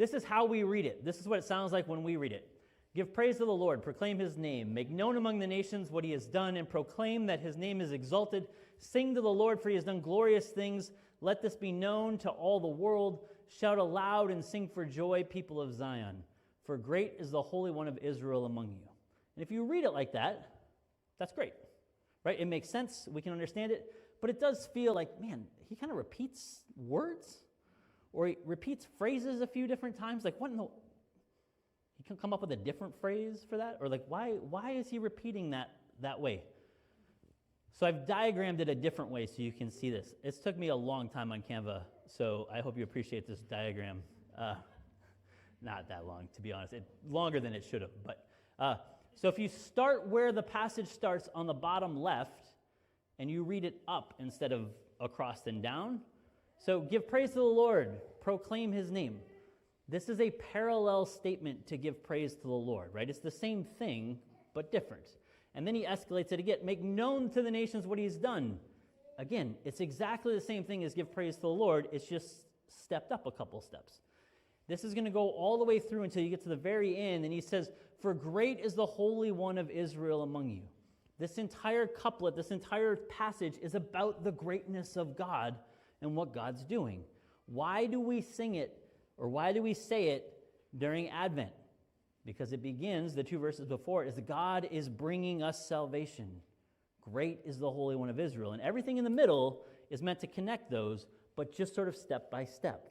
This is how we read it. This is what it sounds like when we read it. Give praise to the Lord, proclaim his name, make known among the nations what he has done, and proclaim that his name is exalted. Sing to the Lord, for he has done glorious things. Let this be known to all the world. Shout aloud and sing for joy, people of Zion. For great is the Holy One of Israel among you. And if you read it like that, that's great, right? It makes sense. We can understand it. But it does feel like, man, he kind of repeats words, or he repeats phrases a few different times. Like, what in the... He can come up with a different phrase for that? Or like, why is he repeating that way? So I've diagrammed it a different way so you can see this. It's took me a long time on Canva, so I hope you appreciate this diagram. Not that long, to be honest. Longer than it should have. But so if you start where the passage starts on the bottom left, and you read it up instead of across and down. So give praise to the Lord, proclaim his name. This is a parallel statement to give praise to the Lord, right? It's the same thing, but different. And then he escalates it again. Make known to the nations what he's done. Again, it's exactly the same thing as give praise to the Lord. It's just stepped up a couple steps. This is going to go all the way through until you get to the very end. And he says, for great is the Holy One of Israel among you. This entire couplet, this entire passage is about the greatness of God and what God's doing. Why do we sing it? Or why do we say it during Advent? Because it begins, the two verses before, is God is bringing us salvation. Great is the Holy One of Israel. And everything in the middle is meant to connect those, but just sort of step by step.